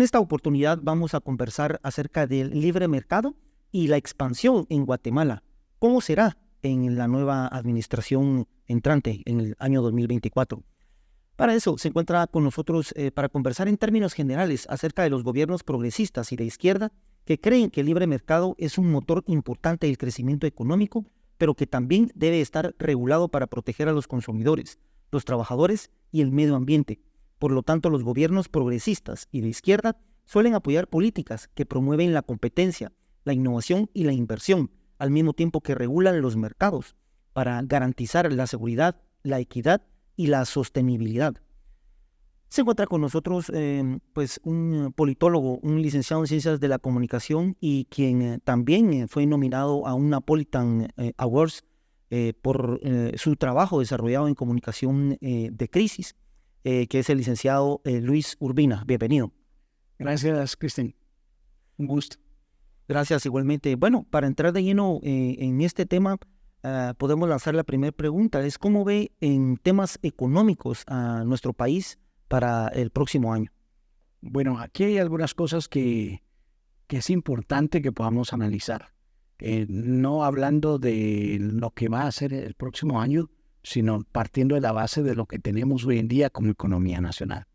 esta oportunidad vamos a conversar acerca del libre mercado y la expansión en Guatemala. ¿Cómo será en la nueva administración entrante en el año 2024? Para eso se encuentra con nosotros para conversar en términos generales acerca de los gobiernos progresistas y de izquierda que creen que el libre mercado es un motor importante del crecimiento económico, pero que también debe estar regulado para proteger a los consumidores, los trabajadores y el medio ambiente. Por lo tanto, los gobiernos progresistas y de izquierda suelen apoyar políticas que promueven la competencia, la innovación y la inversión, al mismo tiempo que regulan los mercados para garantizar la seguridad, la equidad y la sostenibilidad. Se encuentra con nosotros un politólogo, un licenciado en Ciencias de la Comunicación y quien también fue nominado a un Napolitan Awards por su trabajo desarrollado en comunicación de crisis, que es el licenciado Luis Urbina. Bienvenido. Gracias, Cristian. Un gusto. Gracias, igualmente. Bueno, para entrar de lleno en este tema, podemos lanzar la primera pregunta. Es ¿cómo ve en temas económicos a nuestro país para el próximo año? Bueno, aquí hay algunas cosas que es importante que podamos analizar. No hablando de lo que va a ser el próximo año, sino partiendo de la base de lo que tenemos hoy en día como economía nacional.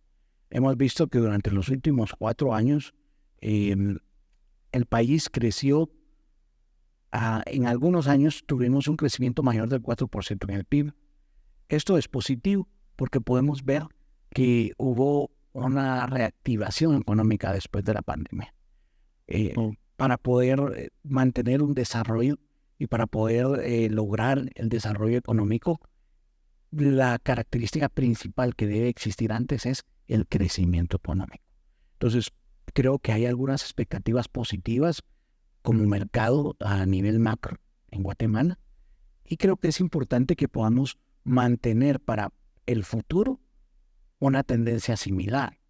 Hemos visto que durante los últimos 4 años el país creció, en algunos años tuvimos un crecimiento mayor del 4% en el PIB. Esto es positivo porque podemos ver que hubo una reactivación económica después de la pandemia. Para poder mantener un desarrollo y para poder lograr el desarrollo económico, la característica principal que debe existir antes es el crecimiento económico. Entonces, creo que hay algunas expectativas positivas como mercado a nivel macro en Guatemala y creo que es importante que podamos mantener para el futuro una tendencia similar.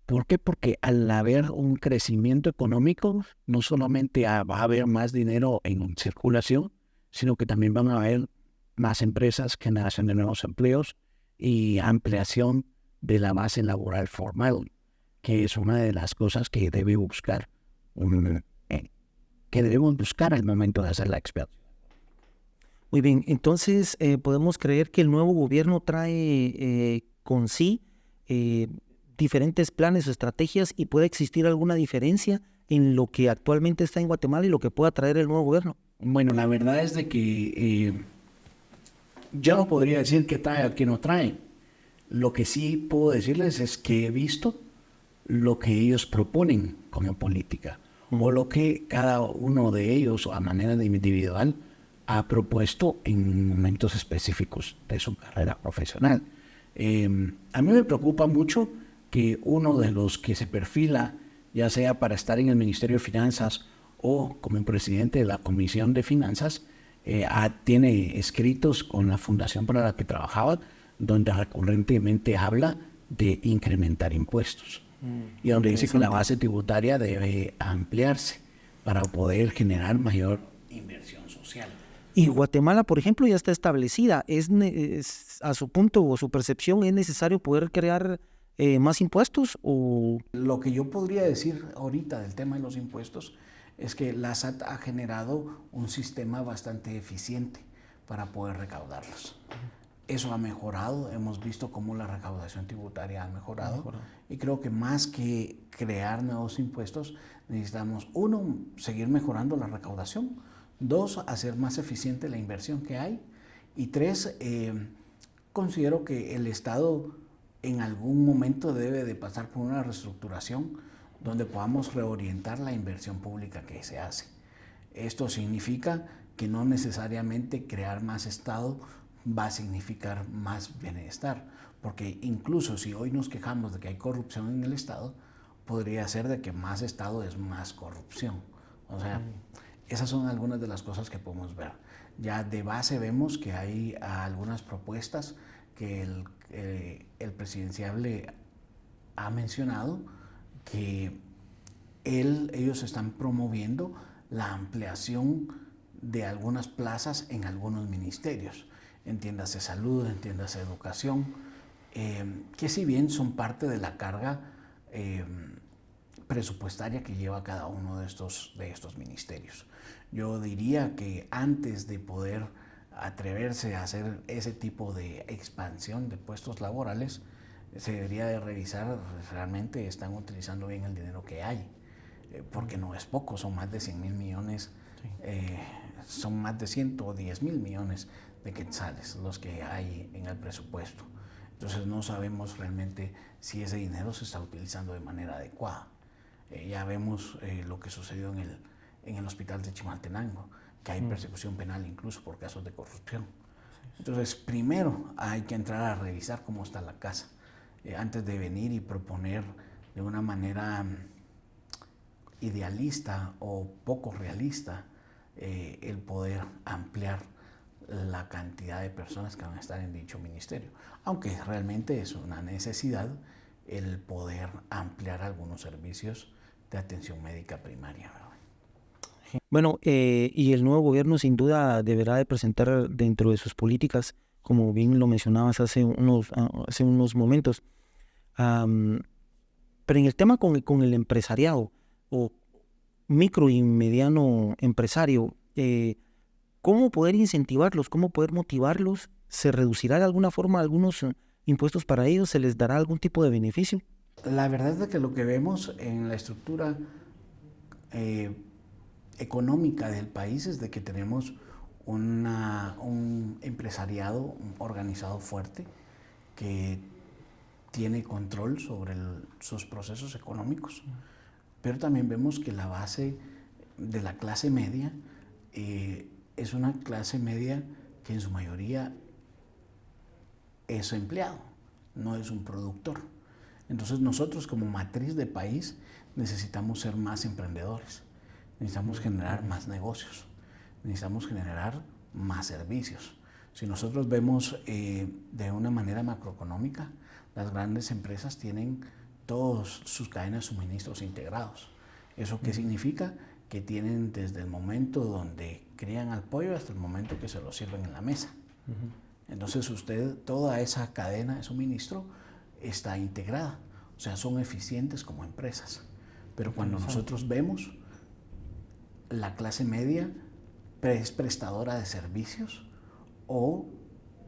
¿Por qué? Porque al haber un crecimiento económico, no solamente va a haber más dinero en circulación, sino que también van a haber más empresas, generación de nuevos empleos y ampliación de la base laboral formal, que es una de las cosas que debemos buscar al momento de hacer la expansión. Muy bien, entonces podemos creer que el nuevo gobierno trae con sí diferentes planes o estrategias y puede existir alguna diferencia en lo que actualmente está en Guatemala y lo que pueda traer el nuevo gobierno. Bueno, la verdad es de que yo no podría decir qué trae o qué no trae. Lo que sí puedo decirles es que he visto lo que ellos proponen como política o lo que cada uno de ellos a manera de individual ha propuesto en momentos específicos de su carrera profesional. A mí me preocupa mucho que uno de los que se perfila, ya sea para estar en el Ministerio de Finanzas o como presidente de la Comisión de Finanzas, tiene escritos con la fundación para la que trabajaba, donde recurrentemente habla de incrementar impuestos. Y donde dice que la base tributaria debe ampliarse para poder generar mayor inversión social. Y Guatemala, por ejemplo, ya está establecida. ¿Es a su punto o su percepción es necesario poder crear más impuestos? ¿O? Lo que yo podría decir ahorita del tema de los impuestos es que la SAT ha generado un sistema bastante eficiente para poder recaudarlos. Eso ha mejorado, hemos visto cómo la recaudación tributaria ha mejorado y creo que más que crear nuevos impuestos necesitamos, 1, seguir mejorando la recaudación, 2, hacer más eficiente la inversión que hay y 3, considero que el Estado en algún momento debe de pasar por una reestructuración donde podamos reorientar la inversión pública que se hace. Esto significa que no necesariamente crear más Estado va a significar más bienestar, porque incluso si hoy nos quejamos de que hay corrupción en el Estado, podría ser de que más Estado es más corrupción. O sea, esas son algunas de las cosas que podemos ver. Ya de base vemos que hay algunas propuestas que el presidenciable ha mencionado que ellos están promoviendo la ampliación de algunas plazas en algunos ministerios. Entiéndase salud, entiéndase educación, que si bien son parte de la carga presupuestaria que lleva cada uno de estos ministerios. Yo diría que antes de poder atreverse a hacer ese tipo de expansión de puestos laborales, se debería de revisar realmente están utilizando bien el dinero que hay, porque no es poco, son más de 100.000 millones, son más de 110.000 millones de quetzales los que hay en el presupuesto. Entonces no sabemos realmente si ese dinero se está utilizando de manera adecuada. Ya vemos lo que sucedió en el hospital de Chimaltenango, que hay persecución penal incluso por casos de corrupción. Entonces, primero hay que entrar a revisar cómo está la casa, antes de venir y proponer de una manera idealista o poco realista el poder ampliar la cantidad de personas que van a estar en dicho ministerio, aunque realmente es una necesidad el poder ampliar algunos servicios de atención médica primaria. Bueno, y el nuevo gobierno sin duda deberá de presentar dentro de sus políticas, como bien lo mencionabas hace unos momentos, pero en el tema con el empresariado o micro y mediano empresario, ¿cómo poder incentivarlos? ¿Cómo poder motivarlos? ¿Se reducirá de alguna forma algunos impuestos para ellos? ¿Se les dará algún tipo de beneficio? La verdad es que lo que vemos en la estructura económica del país es de que tenemos un empresariado organizado fuerte que tiene control sobre sus procesos económicos, pero también vemos que la base de la clase media es una clase media que en su mayoría es empleado, no es un productor. Entonces nosotros como matriz de país necesitamos ser más emprendedores, necesitamos generar más negocios, necesitamos generar más servicios. Si nosotros vemos de una manera macroeconómica, las grandes empresas tienen todas sus cadenas de suministros integrados. ¿Eso qué significa? Que tienen desde el momento donde crían al pollo hasta el momento que se lo sirven en la mesa. Entonces toda esa cadena de suministro está integrada, o sea, son eficientes como empresas. Pero cuando nosotros vemos la clase media es prestadora de servicios o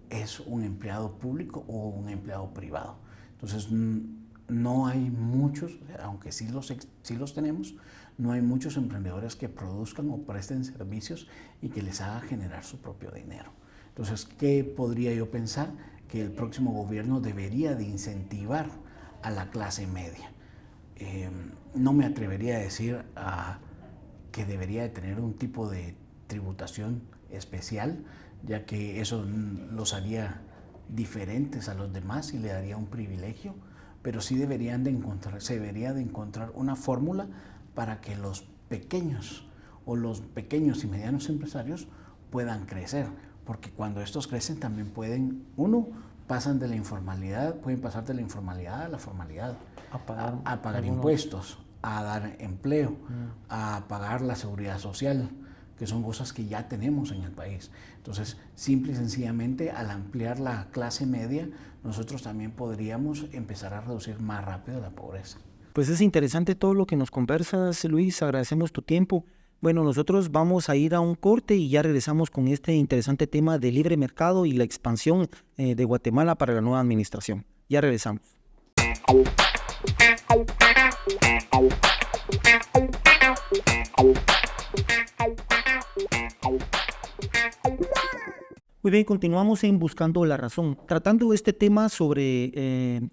es un empleado público o un empleado privado. Entonces no hay muchos, aunque sí los tenemos, no hay muchos emprendedores que produzcan o presten servicios y que les haga generar su propio dinero. Entonces, ¿qué podría yo pensar? Que el próximo gobierno debería de incentivar a la clase media. No me atrevería a decir que debería de tener un tipo de tributación especial, ya que eso los haría diferentes a los demás y le daría un privilegio, pero sí se debería de encontrar una fórmula para que los pequeños y medianos empresarios puedan crecer, porque cuando estos crecen también pueden pasar de la informalidad a la formalidad, a pagar impuestos, a dar empleo, a pagar la seguridad social, que son cosas que ya tenemos en el país. Entonces, simple y sencillamente, al ampliar la clase media, nosotros también podríamos empezar a reducir más rápido la pobreza. Pues es interesante todo lo que nos conversas, Luis, agradecemos tu tiempo. Bueno, nosotros vamos a ir a un corte y ya regresamos con este interesante tema de libre mercado y la expansión de Guatemala para la nueva administración. Ya regresamos. Muy bien, continuamos en Buscando la Razón, tratando este tema sobre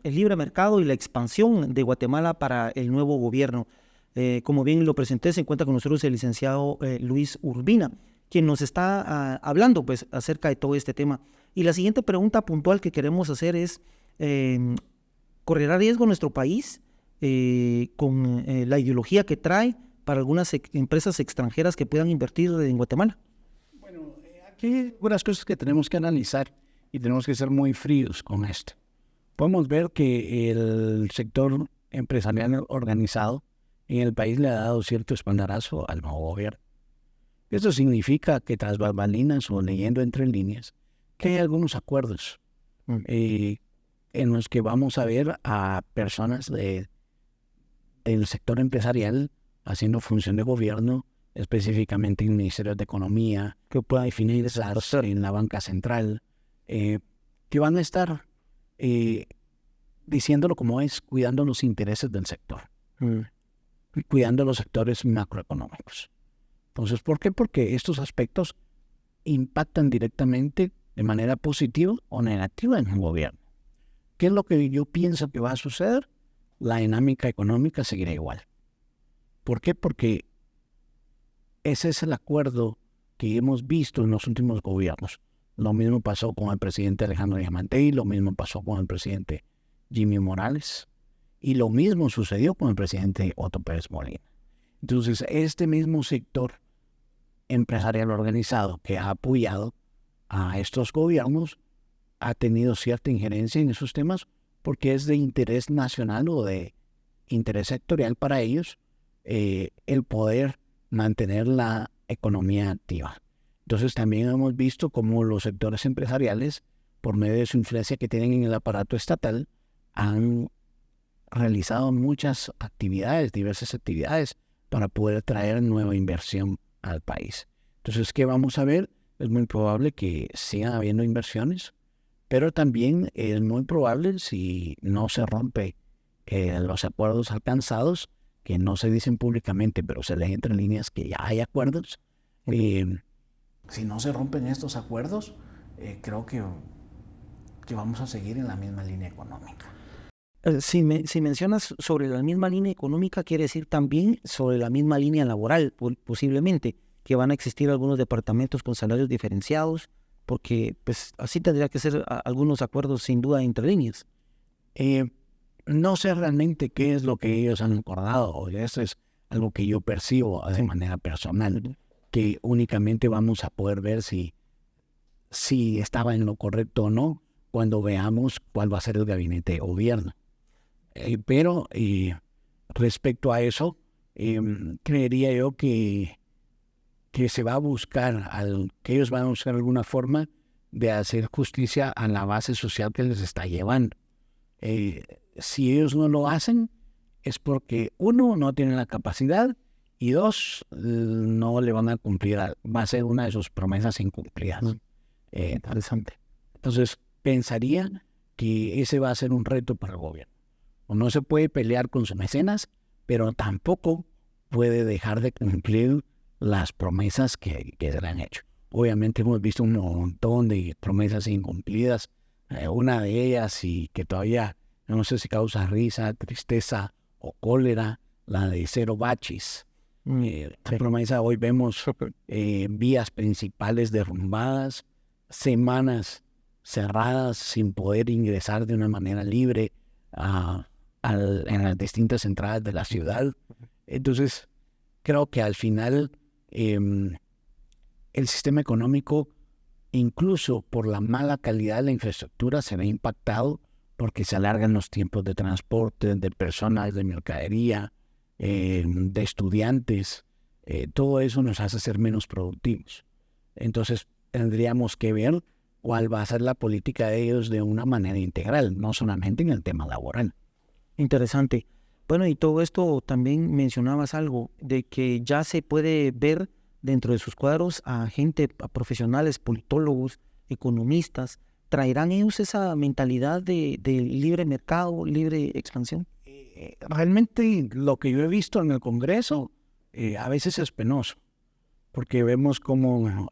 el libre mercado y la expansión de Guatemala para el nuevo gobierno. Como bien lo presenté, se encuentra con nosotros el licenciado Luis Urbina, quien nos está hablando pues, acerca de todo este tema. Y la siguiente pregunta puntual que queremos hacer es, ¿correrá riesgo nuestro país con la ideología que trae para algunas empresas extranjeras que puedan invertir en Guatemala? Hay algunas cosas que tenemos que analizar y tenemos que ser muy fríos con esto. Podemos ver que el sector empresarial organizado en el país le ha dado cierto espaldarazo al nuevo gobierno. Eso significa que tras bambalinas o leyendo entre líneas, que hay algunos acuerdos en los que vamos a ver a personas de el sector empresarial haciendo función de gobierno, específicamente en ministerios de Economía, Que pueda definir finanzas, en la banca central, que van a estar diciéndolo como es, cuidando los intereses del sector, cuidando los sectores macroeconómicos. Entonces, ¿por qué? Porque estos aspectos impactan directamente de manera positiva o negativa en el gobierno. ¿Qué es lo que yo pienso que va a suceder? La dinámica económica seguirá igual. ¿Por qué? Porque ese es el acuerdo que hemos visto en los últimos gobiernos. Lo mismo pasó con el presidente Alejandro Yamatei, lo mismo pasó con el presidente Jimmy Morales, y lo mismo sucedió con el presidente Otto Pérez Molina. Entonces, este mismo sector empresarial organizado que ha apoyado a estos gobiernos ha tenido cierta injerencia en esos temas porque es de interés nacional o de interés sectorial para ellos el poder mantener la economía activa. Entonces también hemos visto cómo los sectores empresariales, por medio de su influencia que tienen en el aparato estatal, han realizado muchas actividades, diversas actividades, para poder traer nueva inversión al país. Entonces, ¿qué vamos a ver? Es muy probable que sigan habiendo inversiones, pero también es muy probable, si no se rompe los acuerdos alcanzados, que no se dicen públicamente, pero se leen entre líneas que ya hay acuerdos. Si no se rompen estos acuerdos, creo que vamos a seguir en la misma línea económica. Si mencionas sobre la misma línea económica, quiere decir también sobre la misma línea laboral, posiblemente, que van a existir algunos departamentos con salarios diferenciados, porque pues así tendría que ser algunos acuerdos sin duda entre líneas. No sé realmente qué es lo que ellos han acordado, eso es algo que yo percibo de manera personal, que únicamente vamos a poder ver si estaba en lo correcto o no cuando veamos cuál va a ser el gabinete de gobierno. Pero respecto a eso, creería yo que se va a buscar, que ellos van a buscar alguna forma de hacer justicia a la base social que les está llevando. Si ellos no lo hacen, es porque, uno, no tienen la capacidad, y dos, no le van a cumplir, va a ser una de sus promesas incumplidas. Interesante. Entonces, pensaría que ese va a ser un reto para el gobierno. No se puede pelear con sus mecenas, pero tampoco puede dejar de cumplir las promesas que se le han hecho. Obviamente hemos visto un montón de promesas incumplidas, una de ellas y que todavía no sé si causa risa, tristeza o cólera, la de cero baches. La promesa, hoy vemos vías principales derrumbadas, semanas cerradas sin poder ingresar de una manera libre en las distintas entradas de la ciudad. Entonces, creo que al final el sistema económico, incluso por la mala calidad de la infraestructura, se ve impactado porque se alargan los tiempos de transporte, de personas, de mercadería, de estudiantes. Todo eso nos hace ser menos productivos. Entonces, tendríamos que ver cuál va a ser la política de ellos de una manera integral, no solamente en el tema laboral. Interesante. Bueno, y todo esto también mencionabas algo de que ya se puede ver dentro de sus cuadros a gente, a profesionales, politólogos, economistas. ¿Traerán ellos esa mentalidad de libre mercado, libre expansión? Realmente lo que yo he visto en el Congreso a veces es penoso, porque vemos como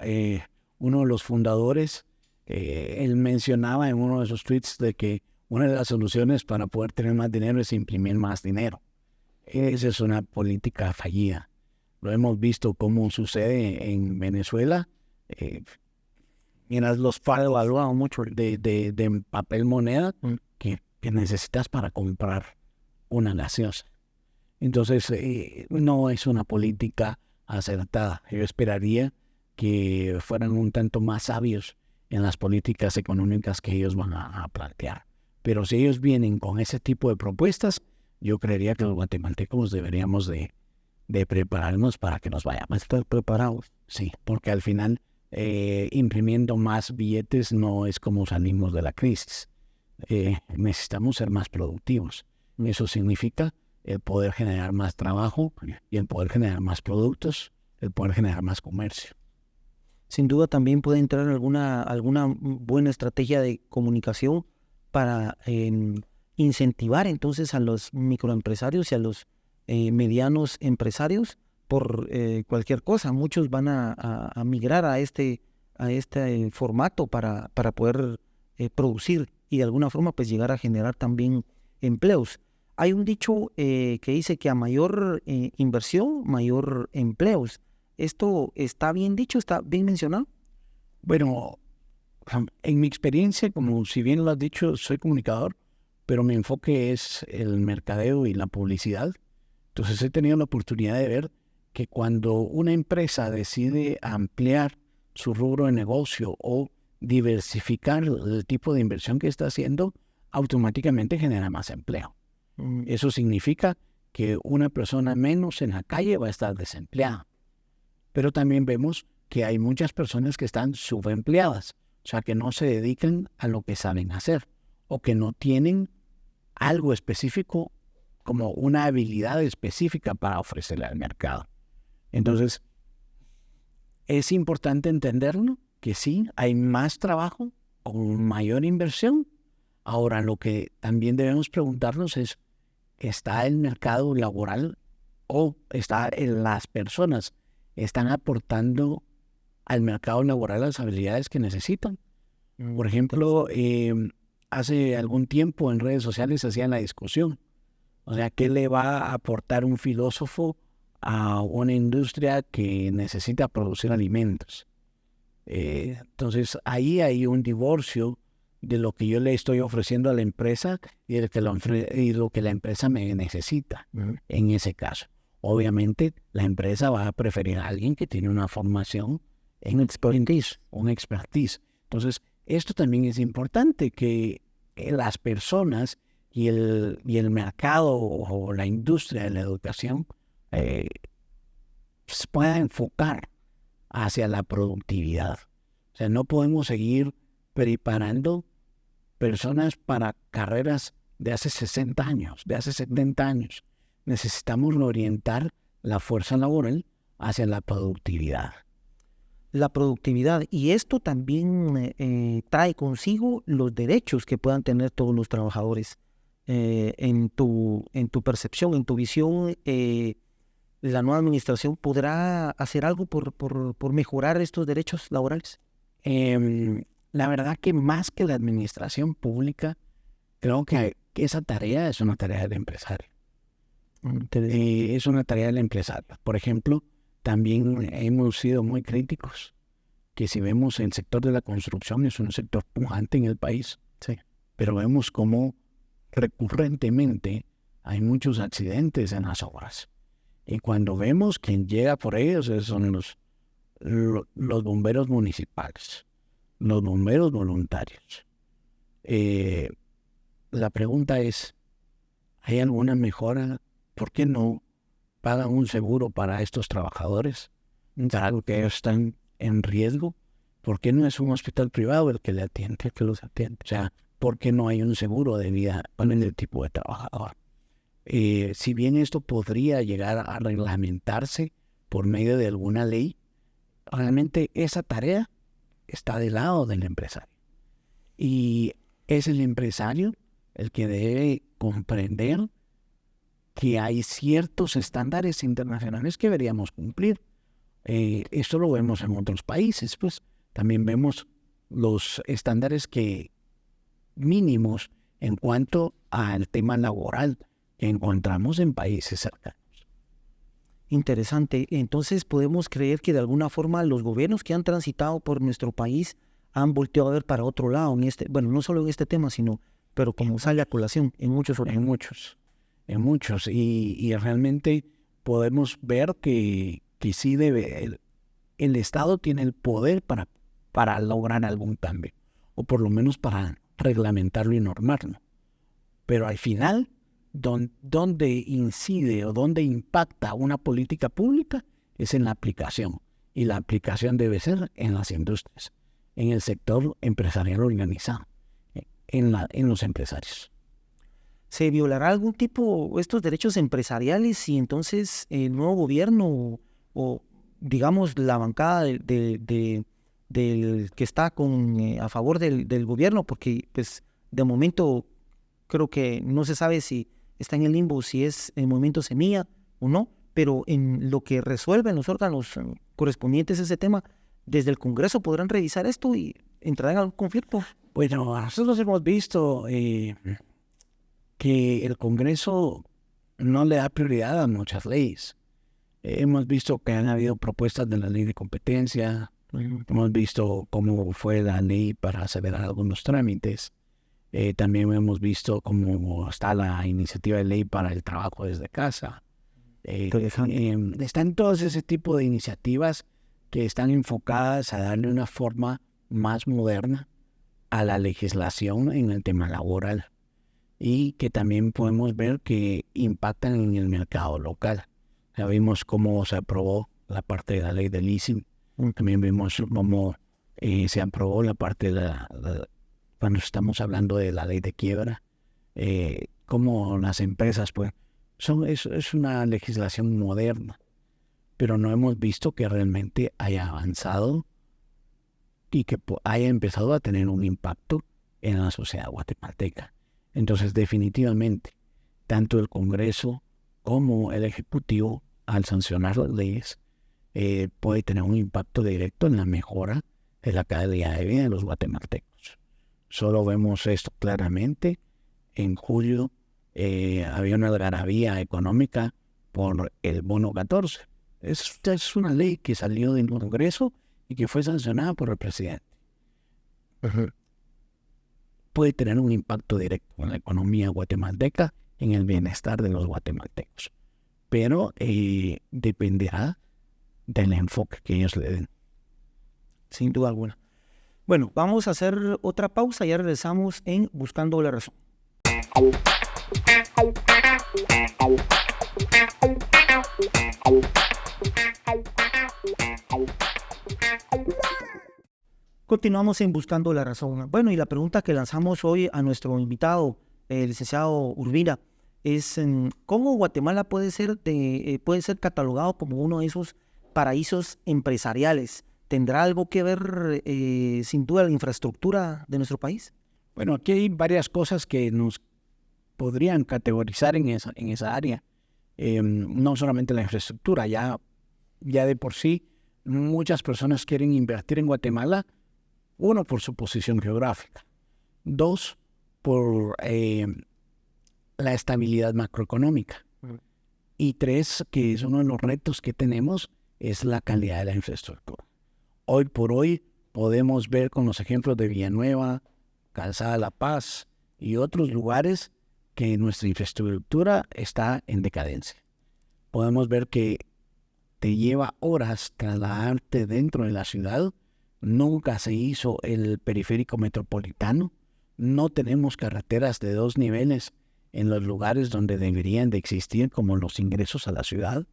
uno de los fundadores, él mencionaba en uno de sus tweets de que una de las soluciones para poder tener más dinero es imprimir más dinero. Esa es una política fallida. Lo hemos visto cómo sucede en Venezuela. Miras los Evaluado mucho de papel moneda que necesitas para comprar una gaseosa. Entonces, no es una política acertada. Yo esperaría que fueran un tanto más sabios en las políticas económicas que ellos van a plantear. Pero si ellos vienen con ese tipo de propuestas, yo creería que los guatemaltecos deberíamos de prepararnos para que nos vayamos. estar preparados. Sí, porque al final imprimiendo más billetes no es como salimos de la crisis. Necesitamos ser más productivos. Eso significa el poder generar más trabajo y el poder generar más productos, el poder generar más comercio. Sin duda también puede entrar alguna buena estrategia de comunicación para incentivar entonces a los microempresarios y a los medianos empresarios por cualquier cosa. Muchos van a migrar a este formato para poder producir y de alguna forma pues llegar a generar también empleos. Hay un dicho que dice que a mayor inversión, mayor empleos. ¿Esto está bien dicho? ¿Está bien mencionado? Bueno, en mi experiencia, como si bien lo has dicho, soy comunicador, pero mi enfoque es el mercadeo y la publicidad. Entonces he tenido la oportunidad de ver que cuando una empresa decide ampliar su rubro de negocio o diversificar el tipo de inversión que está haciendo, automáticamente genera más empleo. Eso significa que una persona menos en la calle va a estar desempleada. Pero también vemos que hay muchas personas que están subempleadas, o sea, que no se dedican a lo que saben hacer o que no tienen algo específico como una habilidad específica para ofrecerle al mercado. Entonces, es importante entenderlo, que sí, hay más trabajo con mayor inversión. Ahora, lo que también debemos preguntarnos es, ¿está el mercado laboral o las personas están aportando al mercado laboral las habilidades que necesitan? Por ejemplo, hace algún tiempo en redes sociales se hacía la discusión. O sea, ¿qué le va a aportar un filósofo a una industria que necesita producir alimentos? Entonces, ahí hay un divorcio de lo que yo le estoy ofreciendo a la empresa y de lo que la empresa me necesita en ese caso. Obviamente, la empresa va a preferir a alguien que tiene una formación en un expertise. Entonces, esto también es importante, que las personas y el mercado o la industria de la educación se pueda enfocar hacia la productividad. O sea, no podemos seguir preparando personas para carreras de hace 60 años, de hace 70 años. Necesitamos orientar la fuerza laboral hacia la productividad. La productividad. Y esto también trae consigo los derechos que puedan tener todos los trabajadores. En tu percepción, en tu visión, ¿la nueva administración podrá hacer algo por mejorar estos derechos laborales? La verdad que más que la administración pública, creo que esa tarea es una tarea del empresario. Es una tarea del empresario. Por ejemplo, también hemos sido muy críticos que si vemos el sector de la construcción es un sector pujante en el país, sí, pero vemos cómo recurrentemente hay muchos accidentes en las obras. Y cuando vemos quien llega por ellos son los bomberos municipales, los bomberos voluntarios. La pregunta es, ¿hay alguna mejora? ¿Por qué no pagan un seguro para estos trabajadores? Algo que ellos están en riesgo. ¿Por qué no es un hospital privado el que le atiende, el que los atiende? O sea, ¿por qué no hay un seguro de vida para el tipo de trabajador? Si bien esto podría llegar a reglamentarse por medio de alguna ley, realmente esa tarea está del lado del empresario. Y es el empresario el que debe comprender que hay ciertos estándares internacionales que deberíamos cumplir. Esto lo vemos en otros países, pues también vemos los estándares mínimos en cuanto al tema laboral que encontramos en países cercanos. Interesante. Entonces podemos creer que de alguna forma los gobiernos que han transitado por nuestro país han volteado a ver para otro lado no solo en este tema, pero como sale a colación en muchos. Y realmente podemos ver que sí el Estado tiene el poder para lograr algún cambio, o por lo menos para reglamentarlo y normarlo. Pero al final, donde incide o donde impacta una política pública es en la aplicación. Y la aplicación debe ser en las industrias, en el sector empresarial organizado, en los empresarios. ¿Se violará algún tipo estos derechos empresariales si entonces el nuevo gobierno o, digamos, la bancada del que está a favor del gobierno? Porque, pues, de momento creo que no se sabe si está en el limbo, si es el movimiento Semilla o no, pero en lo que resuelven los órganos correspondientes a ese tema, desde el Congreso podrán revisar esto y entrarán a un conflicto. Bueno, nosotros hemos visto que el Congreso no le da prioridad a muchas leyes. Hemos visto que han habido propuestas de la ley de competencia, hemos visto cómo fue la ley para acelerar algunos trámites, también hemos visto cómo está la iniciativa de ley para el trabajo desde casa. Están todos ese tipo de iniciativas que están enfocadas a darle una forma más moderna a la legislación en el tema laboral y que también podemos ver que impactan en el mercado local. Ya vimos cómo se aprobó la parte de la ley del leasing, también vimos cómo se aprobó la parte de cuando estamos hablando de la ley de quiebra, cómo las empresas pues es una legislación moderna, pero no hemos visto que realmente haya avanzado y que haya empezado a tener un impacto en la sociedad guatemalteca. Entonces, definitivamente, tanto el Congreso como el Ejecutivo, al sancionar las leyes, puede tener un impacto directo en la mejora de la calidad de vida de los guatemaltecos. Solo vemos esto claramente. En julio había una algarabía económica por el bono 14. Esta es una ley que salió del Congreso y que fue sancionada por el presidente. Puede tener un impacto directo en la economía guatemalteca, en el bienestar de los guatemaltecos. Pero dependerá del enfoque que ellos le den. Sin duda alguna. Bueno, vamos a hacer otra pausa y ya regresamos en Buscando la Razón. Continuamos en Buscando la Razón. Bueno, y la pregunta que lanzamos hoy a nuestro invitado, el licenciado Urbina, es ¿cómo Guatemala puede ser catalogado como uno de esos paraísos empresariales? ¿Tendrá algo que ver, sin duda, la infraestructura de nuestro país? Bueno, aquí hay varias cosas que nos podrían categorizar en esa área. No solamente la infraestructura, ya de por sí muchas personas quieren invertir en Guatemala. Uno, por su posición geográfica. Dos, por la estabilidad macroeconómica. Y tres, que es uno de los retos que tenemos, es la calidad de la infraestructura. Hoy por hoy podemos ver con los ejemplos de Villanueva, Calzada La Paz y otros lugares que nuestra infraestructura está en decadencia. Podemos ver que te lleva horas trasladarte dentro de la ciudad. Nunca se hizo el periférico metropolitano. No tenemos carreteras de 2 niveles en los lugares donde deberían de existir, como los ingresos a la ciudad.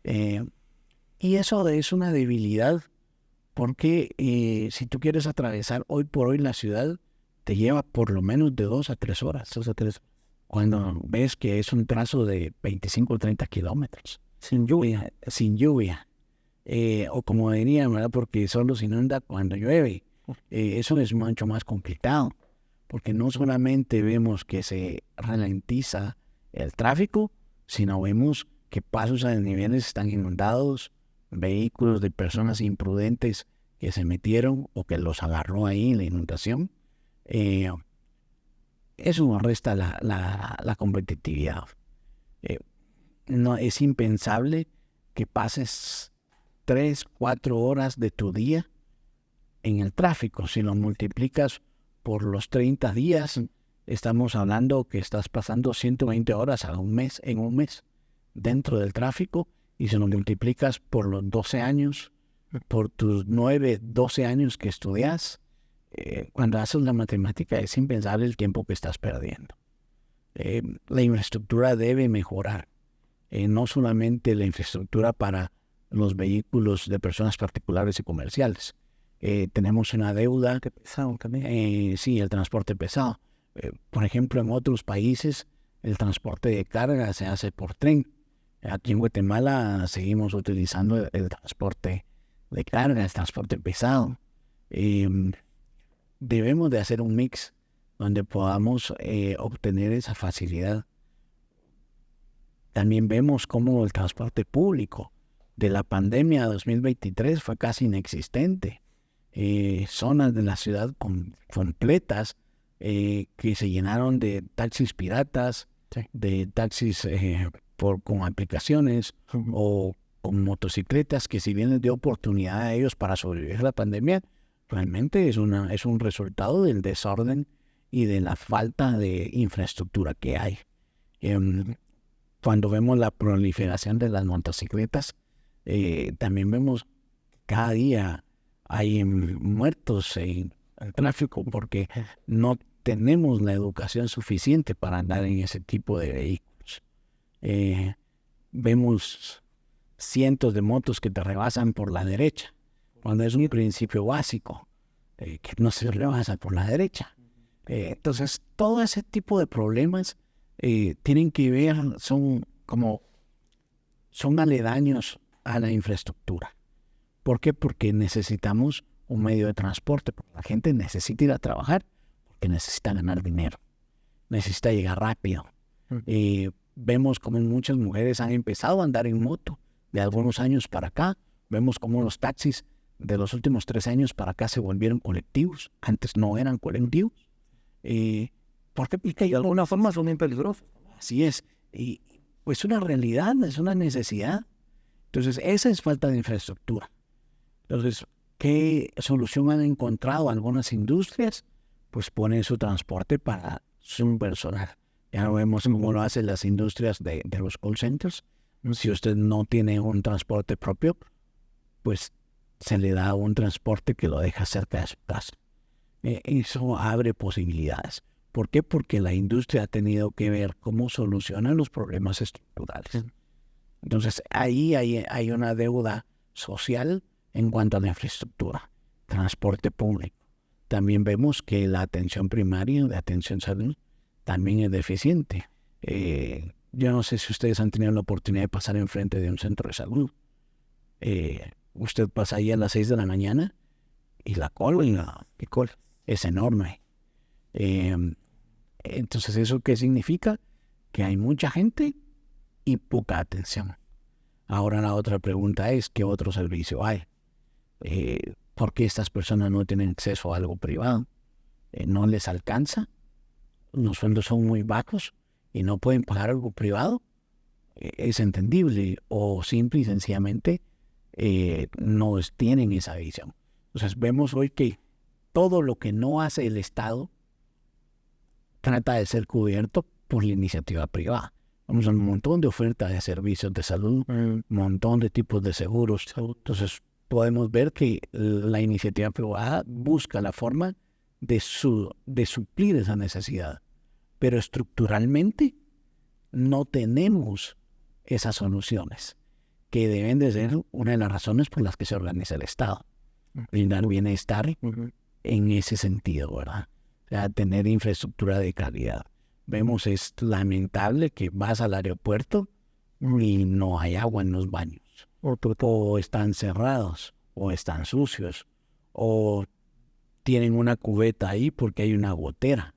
Y eso es una debilidad, porque si tú quieres atravesar hoy por hoy la ciudad, te lleva por lo menos de 2 a 3 horas. Cuando ves que es un trazo de 25 o 30 kilómetros. Sin lluvia. Sin lluvia. O como dirían, ¿verdad? Porque solo se inunda cuando llueve. Eso es mucho más complicado, porque no solamente vemos que se ralentiza el tráfico, sino vemos que pasos a desniveles están inundados, vehículos de personas imprudentes que se metieron o que los agarró ahí en la inundación. Eso resta la competitividad. No, es impensable que pases 3, 4 horas de tu día en el tráfico. Si lo multiplicas por los 30 días, estamos hablando que estás pasando 120 horas en un mes dentro del tráfico, y si lo multiplicas por los 12 años, por tus 9, 12 años que estudias, cuando haces la matemática es impensable el tiempo que estás perdiendo. La infraestructura debe mejorar, no solamente la infraestructura para los vehículos de personas particulares y comerciales. Tenemos una deuda. Pesado también. Sí, el transporte pesado. Por ejemplo, en otros países el transporte de carga se hace por tren. Aquí en Guatemala seguimos utilizando el transporte de carga, el transporte pesado. Debemos de hacer un mix donde podamos obtener esa facilidad. También vemos cómo el transporte público de la pandemia 2023 fue casi inexistente. Zonas de la ciudad completas que se llenaron de taxis piratas, Sí. de taxis con aplicaciones o con motocicletas, que si bien les dio oportunidad a ellos para sobrevivir a la pandemia, realmente es un resultado del desorden y de la falta de infraestructura que hay. Cuando vemos la proliferación de las motocicletas, también vemos cada día hay muertos en el tráfico porque no tenemos la educación suficiente para andar en ese tipo de vehículos. Vemos cientos de motos que te rebasan por la derecha, cuando es un principio básico, que no se rebasa por la derecha. Entonces, todo ese tipo de problemas tienen que ver, son aledaños a la infraestructura. ¿Por qué? Porque necesitamos un medio de transporte, porque la gente necesita ir a trabajar, porque necesita ganar dinero, necesita llegar rápido. Vemos como muchas mujeres han empezado a andar en moto de algunos años para acá. Vemos como los taxis de los últimos 3 años para acá se volvieron colectivos. Antes no eran colectivos. ¿Por qué? Porque De alguna forma son bien peligrosos. así es. Y pues una realidad, es una necesidad. Entonces, esa es falta de infraestructura. Entonces, ¿qué solución han encontrado algunas industrias? Pues ponen su transporte para su personal. Ya lo vemos cómo lo hacen las industrias de los call centers. Si usted no tiene un transporte propio, pues se le da un transporte que lo deja cerca de su casa. Eso abre posibilidades. ¿Por qué? Porque la industria ha tenido que ver cómo solucionan los problemas estructurales. Entonces, ahí hay una deuda social en cuanto a la infraestructura, transporte público. También vemos que la atención primaria, de atención salud, también es deficiente. Yo no sé si ustedes han tenido la oportunidad de pasar enfrente de un centro de salud. Usted pasa ahí a las 6 de la mañana y la cola es enorme. Entonces, ¿eso qué significa? Que hay mucha gente y poca atención. Ahora la otra pregunta es, ¿qué otro servicio hay? ¿Por qué estas personas no tienen acceso a algo privado? ¿No les alcanza? ¿Los sueldos son muy bajos y no pueden pagar algo privado? Es entendible, o simple y sencillamente no tienen esa visión. Entonces vemos hoy que todo lo que no hace el Estado trata de ser cubierto por la iniciativa privada. Vamos a un montón de ofertas de servicios de salud, un montón de tipos de seguros. Entonces podemos ver que la iniciativa privada busca la forma de suplir esa necesidad. Pero estructuralmente no tenemos esas soluciones, que deben de ser una de las razones por las que se organiza el Estado. Brindar bienestar en ese sentido, ¿verdad? O sea, tener infraestructura de calidad. Vemos, es lamentable que vas al aeropuerto y no hay agua en los baños. O están cerrados, o están sucios, o tienen una cubeta ahí porque hay una gotera.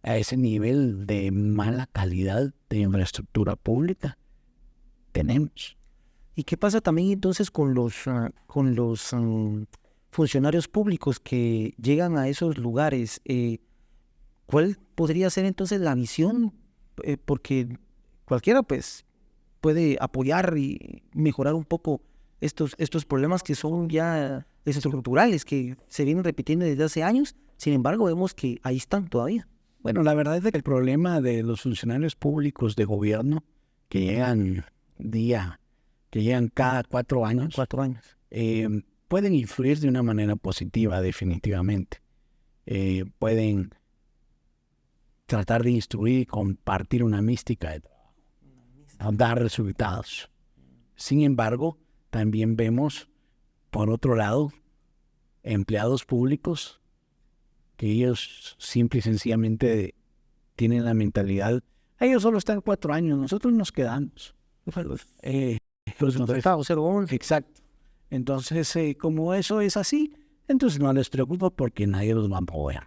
A ese nivel de mala calidad de infraestructura pública tenemos. ¿Y qué pasa también entonces con los funcionarios públicos que llegan a esos lugares? ¿Cuál podría ser entonces la visión? Porque cualquiera pues puede apoyar y mejorar un poco estos problemas que son ya estructurales, que se vienen repitiendo desde hace años. Sin embargo, vemos que ahí están todavía. Bueno, la verdad es que el problema de los funcionarios públicos de gobierno que llegan cada 4 años, 4 años. Pueden influir de una manera positiva, definitivamente. Pueden tratar de instruir y compartir una mística de trabajo, dar resultados. Sin embargo, también vemos, por otro lado, empleados públicos que ellos simple y sencillamente tienen la mentalidad Ellos solo están 4 años, nosotros nos quedamos. Los afectados, 0-11. Exacto. Entonces, como eso es así, entonces no les preocupa porque nadie los va a mover.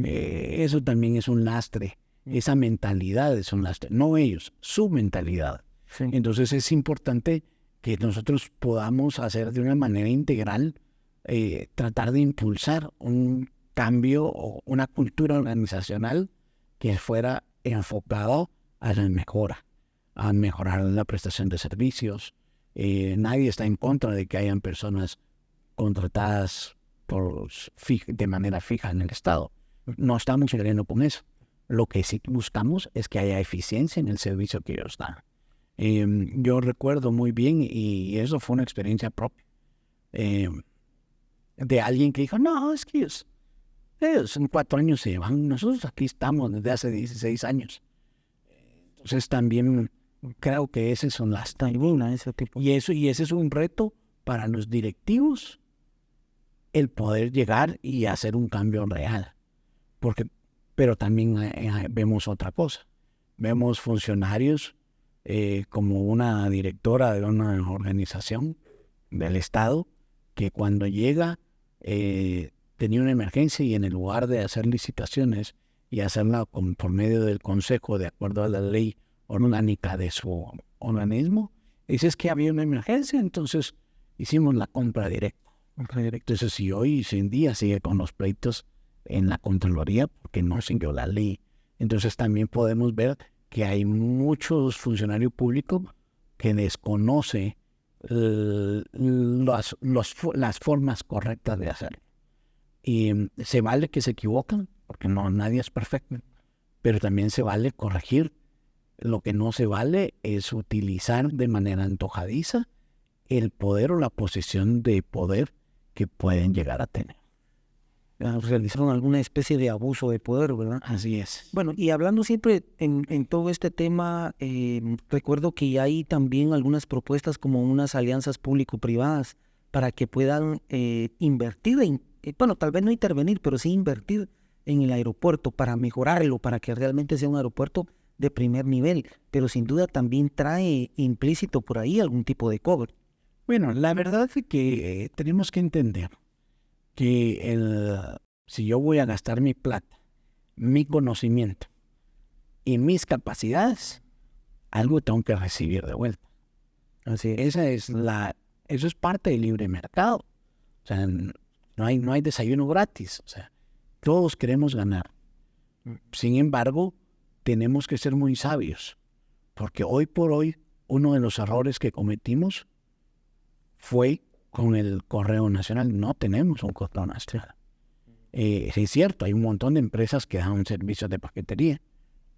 Eso también es un lastre. Esa mentalidad es un lastre. No ellos, su mentalidad. Sí. Entonces es importante que nosotros podamos hacer de una manera integral, tratar de impulsar un cambio o una cultura organizacional que fuera enfocado a la mejora, a mejorar la prestación de servicios. Nadie está en contra de que hayan personas contratadas de manera fija en el Estado. No estamos queriendo con eso. Lo que sí buscamos es que haya eficiencia en el servicio que ellos dan. Yo recuerdo muy bien, y eso fue una experiencia propia, de alguien que dijo, no, es que ellos en 4 años se van, nosotros aquí estamos desde hace 16 años. Entonces también creo que ese son las Tribuna, ese tipo. y ese es un reto para los directivos, el poder llegar y hacer un cambio real. Pero también vemos otra cosa. Vemos funcionarios como una directora de una organización del Estado que cuando llega tenía una emergencia y en el lugar de hacer licitaciones y hacerla por medio del consejo de acuerdo a la ley orgánica de su organismo, dice es que había una emergencia, entonces hicimos la compra directa. Entonces si hoy en día sigue con los pleitos en la Contraloría porque no siguió la ley. Entonces también podemos ver que hay muchos funcionarios públicos que desconocen las formas correctas de hacerlo. Y se vale que se equivocan, porque nadie es perfecto, pero también se vale corregir. Lo que no se vale es utilizar de manera antojadiza el poder o la posición de poder que pueden llegar a tener. Realizaron alguna especie de abuso de poder, ¿verdad? Así es. Bueno, y hablando siempre en todo este tema, recuerdo que hay también algunas propuestas como unas alianzas público-privadas para que puedan invertir, bueno, tal vez no intervenir, pero sí invertir en el aeropuerto para mejorarlo, para que realmente sea un aeropuerto de primer nivel, pero sin duda también trae implícito por ahí algún tipo de cobro. Bueno, la verdad es que tenemos que entender que si yo voy a gastar mi plata, mi conocimiento y mis capacidades, algo tengo que recibir de vuelta. Así es. Eso es parte del libre mercado. O sea, no hay desayuno gratis. O sea, todos queremos ganar. Sin embargo, tenemos que ser muy sabios, porque hoy por hoy uno de los errores que cometimos fue con el Correo Nacional. No tenemos un Correo Nacional. Es cierto, hay un montón de empresas que dan servicios de paquetería,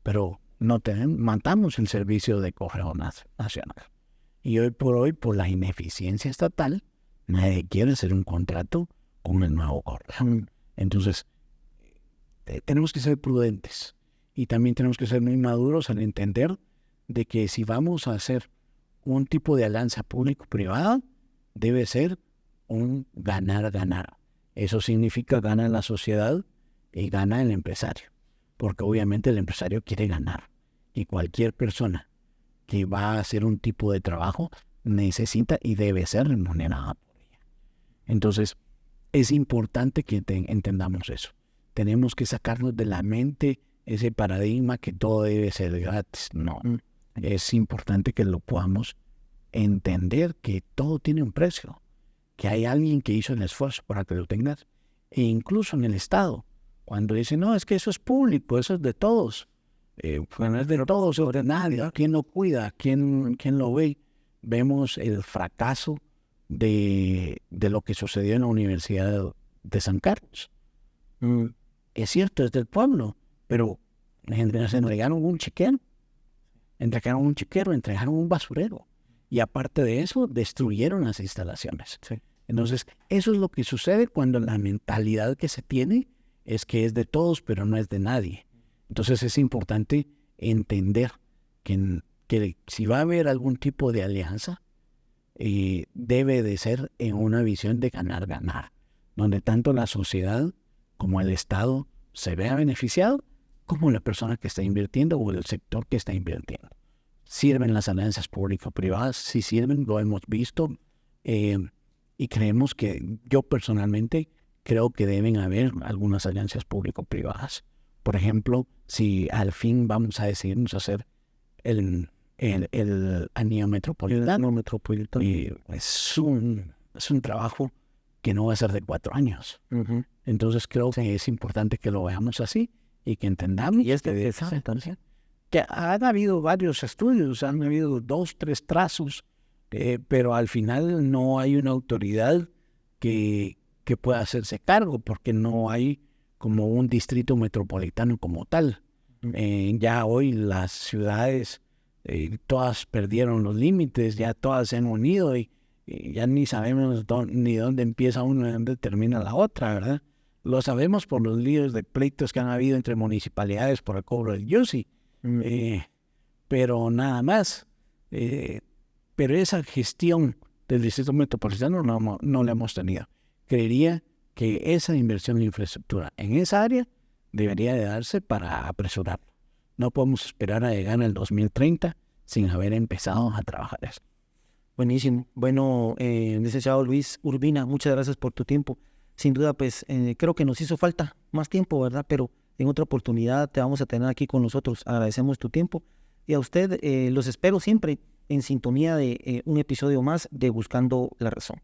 pero no matamos el servicio de Correo Nacional. Y hoy por hoy, por la ineficiencia estatal, nadie quiere hacer un contrato con el nuevo correo. Entonces, tenemos que ser prudentes y también tenemos que ser muy maduros al entender de que si vamos a hacer un tipo de alianza público-privada, debe ser un ganar-ganar. Eso significa gana la sociedad y gana el empresario, porque obviamente el empresario quiere ganar y cualquier persona que va a hacer un tipo de trabajo necesita y debe ser remunerada por ella. Entonces, es importante que entendamos eso. Tenemos que sacarnos de la mente ese paradigma que todo debe ser gratis. No, es importante que lo podamos entender, que todo tiene un precio, que hay alguien que hizo el esfuerzo para que lo tengas, e incluso en el Estado, cuando dicen, no, es que eso es público, eso es de todos. No es de todos, o de nadie. ¿Quién lo cuida? ¿Quién lo ve? Vemos el fracaso de lo que sucedió en la Universidad de San Carlos. Es cierto, es del pueblo, pero se entregaron un chiquero, entregaron un basurero. Y aparte de eso, destruyeron las instalaciones. Sí. Entonces, eso es lo que sucede cuando la mentalidad que se tiene es que es de todos, pero no es de nadie. Entonces, es importante entender que si va a haber algún tipo de alianza, debe de ser en una visión de ganar-ganar, donde tanto la sociedad como el Estado se vea beneficiado como la persona que está invirtiendo o el sector que está invirtiendo. ¿Sirven las alianzas público-privadas? Sí sirven, lo hemos visto. Y creemos que, yo personalmente, creo que deben haber algunas alianzas público-privadas. Por ejemplo, si al fin vamos a decidirnos hacer el anillo metropolitano, es un trabajo que no va a ser de 4 años. Ujú. Entonces creo que es importante que lo veamos así y que entendamos Y que han habido varios estudios, han habido 2, 3 trazos, pero al final no hay una autoridad que pueda hacerse cargo, porque no hay como un distrito metropolitano como tal. Ya hoy las ciudades todas perdieron los límites, ya todas se han unido y ya ni sabemos ni dónde empieza una y dónde termina la otra, ¿verdad? Lo sabemos por los líos de pleitos que han habido entre municipalidades por el cobro del IUCI, pero nada más. Pero esa gestión del distrito metropolitano no la hemos tenido. Creería que esa inversión en infraestructura en esa área debería de darse para apresurarlo. No podemos esperar a llegar al 2030 sin haber empezado a trabajar eso. Buenísimo. Bueno, licenciado Luis Urbina, muchas gracias por tu tiempo. Sin duda, pues creo que nos hizo falta más tiempo, ¿verdad? Pero en otra oportunidad te vamos a tener aquí con nosotros. Agradecemos tu tiempo. Y a usted los espero siempre en sintonía de un episodio más de Buscando la Razón.